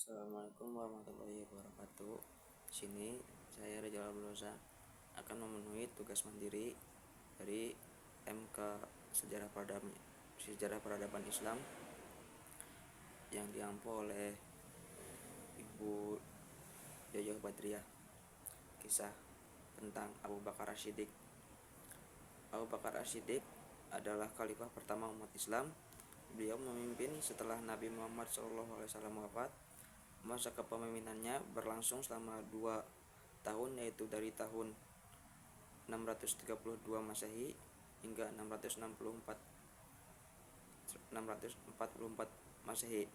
Assalamualaikum warahmatullahi wabarakatuh. Sini saya Rizal Abdulroza akan memenuhi tugas mandiri dari MK Sejarah Peradaban Islam yang diampu oleh Ibu Yoyo Badriah. Kisah tentang Abu Bakar As-Siddiq. Abu Bakar As-Siddiq adalah khalifah pertama umat Islam. Beliau memimpin setelah Nabi Muhammad SAW wafat. Masa kepemimpinannya berlangsung selama 2 tahun, yaitu dari tahun 632 Masehi hingga 644 Masehi.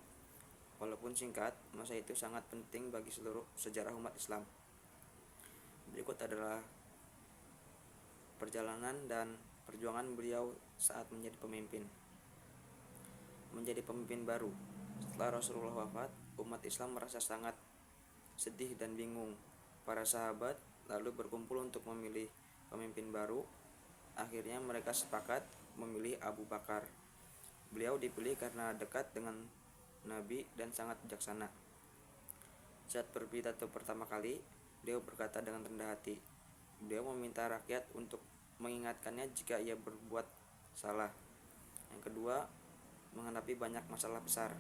Walaupun singkat, masa itu sangat penting bagi seluruh sejarah umat Islam. Berikut adalah perjalanan dan perjuangan beliau saat menjadi pemimpin. Menjadi pemimpin baru. Setelah Rasulullah wafat, umat Islam merasa sangat sedih dan bingung. Para sahabat lalu berkumpul untuk memilih pemimpin baru. Akhirnya mereka sepakat memilih Abu Bakar. Beliau dipilih karena dekat dengan Nabi dan sangat bijaksana. Saat berpidato pertama kali, beliau berkata dengan rendah hati. Beliau meminta rakyat untuk mengingatkannya jika ia berbuat salah. Yang kedua, menghadapi banyak masalah besar.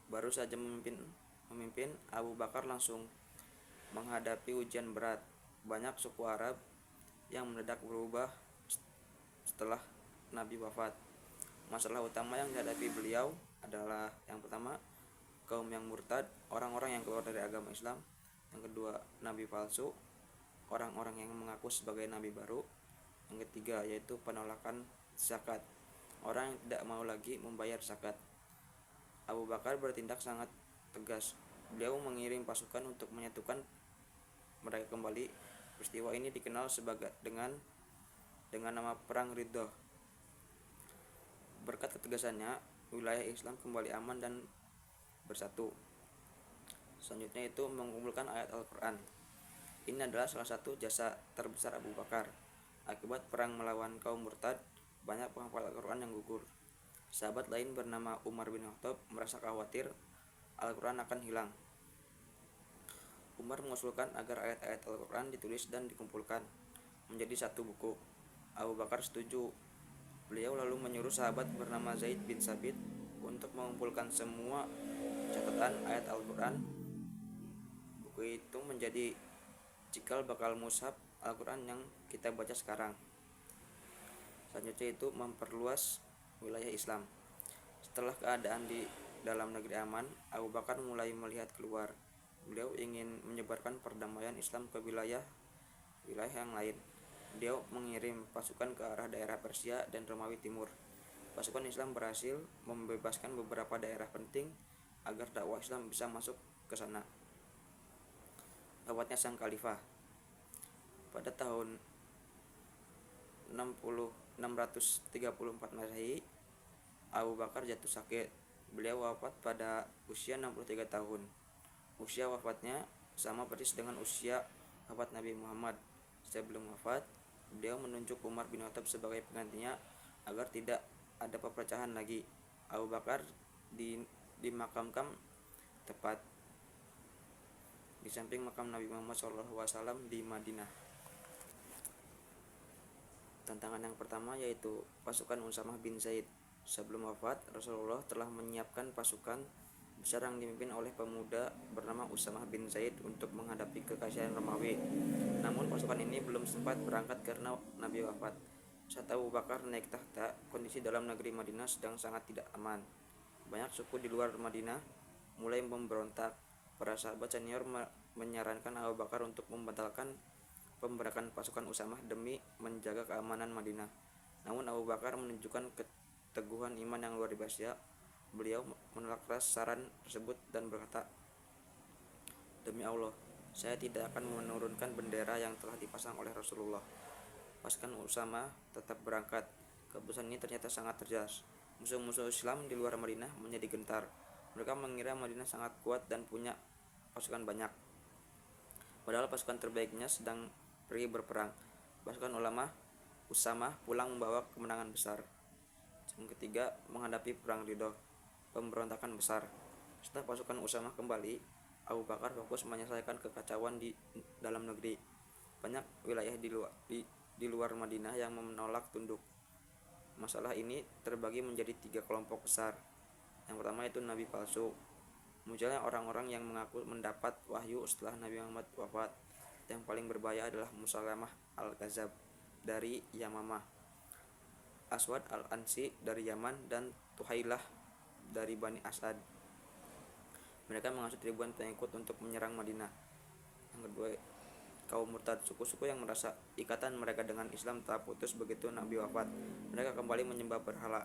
Baru saja memimpin, Abu Bakar langsung menghadapi ujian berat. Banyak suku Arab yang mendadak berubah setelah Nabi wafat. Masalah utama yang dihadapi beliau adalah yang pertama, kaum yang murtad, orang-orang yang keluar dari agama Islam. Yang kedua, nabi palsu, orang-orang yang mengaku sebagai nabi baru. Yang ketiga, yaitu penolakan zakat, orang yang tidak mau lagi membayar zakat. Abu Bakar bertindak sangat tegas. Beliau mengirim pasukan untuk menyatukan mereka kembali. Peristiwa ini dikenal dengan nama Perang Ridho. Berkat ketegasannya, wilayah Islam kembali aman dan bersatu. Selanjutnya itu mengumpulkan ayat Al-Quran. Ini adalah salah satu jasa terbesar Abu Bakar. Akibat perang melawan kaum murtad, banyak penghafal Al-Quran yang gugur. Sahabat lain bernama Umar bin Khattab merasa khawatir Al-Quran akan hilang. Umar mengusulkan agar ayat-ayat Al-Quran ditulis dan dikumpulkan menjadi satu buku. Abu Bakar setuju. Beliau lalu menyuruh sahabat bernama Zaid bin Sabit untuk mengumpulkan semua catatan ayat Al-Quran. Buku itu menjadi cikal bakal mushaf Al-Quran yang kita baca sekarang. Selanjutnya itu memperluas wilayah Islam. Setelah keadaan di dalam negeri aman, Abu Bakar mulai melihat keluar. Beliau ingin menyebarkan perdamaian Islam ke wilayah yang lain. Beliau mengirim pasukan ke arah daerah Persia dan Romawi Timur. Pasukan Islam berhasil membebaskan beberapa daerah penting agar dakwah Islam bisa masuk ke sana. Wafatnya sang khalifah. Pada tahun 634 Masehi, Abu Bakar jatuh sakit. Beliau wafat pada usia 63 tahun. Usia wafatnya sama persis dengan usia wafat Nabi Muhammad. Sebelum wafat, beliau menunjuk Umar bin Khattab sebagai penggantinya agar tidak ada perpecahan lagi. Abu Bakar dimakamkan tepat di samping makam Nabi Muhammad SAW di Madinah. Tantangan yang pertama yaitu pasukan Usamah bin Zaid. Sebelum wafat, Rasulullah telah menyiapkan pasukan besar yang dipimpin oleh pemuda bernama Usamah bin Zaid untuk menghadapi kekaisaran Romawi. Namun pasukan ini belum sempat berangkat karena Nabi wafat. Saat Abu Bakar naik tahta, kondisi dalam negeri Madinah sedang sangat tidak aman. Banyak suku di luar Madinah mulai memberontak. Para sahabat senior menyarankan Abu Bakar untuk membatalkan pemberakan pasukan Usamah demi menjaga keamanan Madinah. Namun Abu Bakar menunjukkan keteguhan iman yang luar biasa. Beliau menolak keras saran tersebut dan berkata, "Demi Allah, saya tidak akan menurunkan bendera yang telah dipasang oleh Rasulullah." Pasukan Usamah tetap berangkat. Keputusan ini ternyata sangat cerdas. Musuh-musuh Islam di luar Madinah menjadi gentar. Mereka mengira Madinah sangat kuat dan punya pasukan banyak, padahal pasukan terbaiknya sedang pergi berperang. Pasukan Usamah pulang membawa kemenangan besar. Yang ketiga, menghadapi perang Ridho, pemberontakan besar. Setelah pasukan Usamah kembali, Abu Bakar fokus menyelesaikan kekacauan di dalam negeri. Banyak wilayah di luar Madinah yang menolak tunduk. Masalah ini terbagi menjadi 3 kelompok besar. Yang pertama itu nabi palsu. Munculnya orang-orang yang mengaku mendapat wahyu setelah Nabi Muhammad wafat. Yang paling berbahaya adalah Musailamah al-Kadzab dari Yamamah, Aswad al-Ansi dari Yaman, dan Tuhailah dari Bani Asad. Mereka menghasut ribuan pengikut untuk menyerang Madinah. Yang kedua, kaum murtad, suku-suku yang merasa ikatan mereka dengan Islam tak putus begitu Nabi wafat. Mereka kembali menyembah berhala.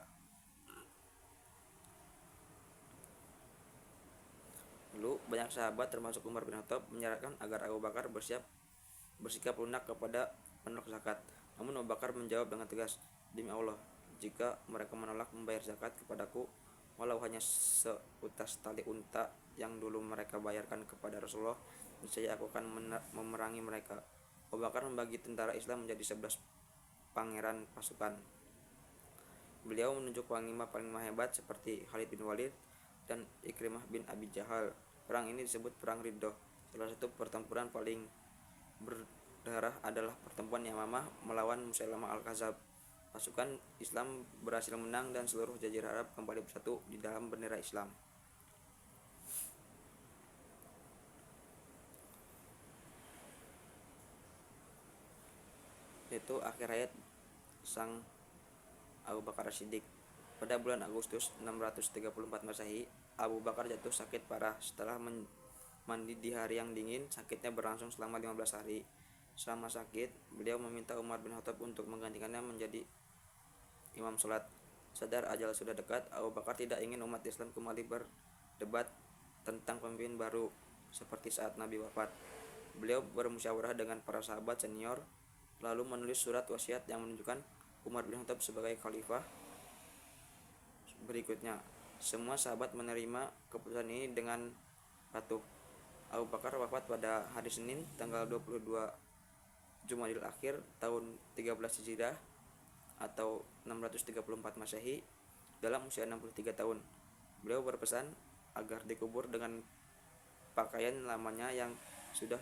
Lalu banyak sahabat termasuk Umar bin Khattab menyarankan agar Abu Bakar bersikap lunak kepada penolak zakat. Namun Abu Bakar menjawab dengan tegas, "Demi Allah, jika mereka menolak membayar zakat kepadaku, walau hanya seutas tali unta yang dulu mereka bayarkan kepada Rasulullah, niscaya aku akan memerangi mereka." Abu Bakar membagi tentara Islam menjadi 11 pangeran pasukan. Beliau menunjuk panglima-panglima hebat seperti Khalid bin Walid dan Ikrimah bin Abi Jahal. Perang ini disebut Perang Riddah. Salah satu pertempuran paling berdarah adalah pertempuran Yamamah melawan Musailamah al-Kadzab. Pasukan Islam berhasil menang dan seluruh jazirah Arab kembali bersatu di dalam bendera Islam. Itu akhir hayat sang Abu Bakar Siddiq. Pada bulan Agustus 634 Masehi, Abu Bakar jatuh sakit parah. Setelah mandi di hari yang dingin, sakitnya berlangsung selama 15 hari. Selama sakit, beliau meminta Umar bin Khattab untuk menggantikannya menjadi imam sholat. Sadar ajal sudah dekat, Abu Bakar tidak ingin umat Islam kembali berdebat tentang pemimpin baru seperti saat Nabi wafat. Beliau bermusyawarah dengan para sahabat senior, lalu menulis surat wasiat yang menunjukkan Umar bin Khattab sebagai khalifah berikutnya. Semua sahabat menerima keputusan ini dengan patuh. Abu Bakar wafat pada hari Senin tanggal 22 Jumadil Akhir tahun 13 Hijriah atau 634 Masehi dalam usia 63 tahun. Beliau berpesan agar dikubur dengan pakaian lamanya yang sudah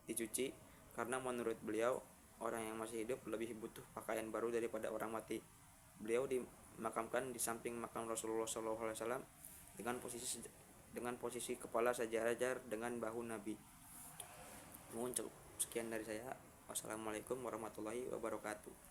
dicuci, karena menurut beliau orang yang masih hidup lebih butuh pakaian baru daripada orang mati. Beliau dimakamkan di samping makam Rasulullah SAW dengan posisi kepala sejajar dengan bahu Nabi. Mohon cukup sekian dari saya. Wassalamualaikum warahmatullahi wabarakatuh.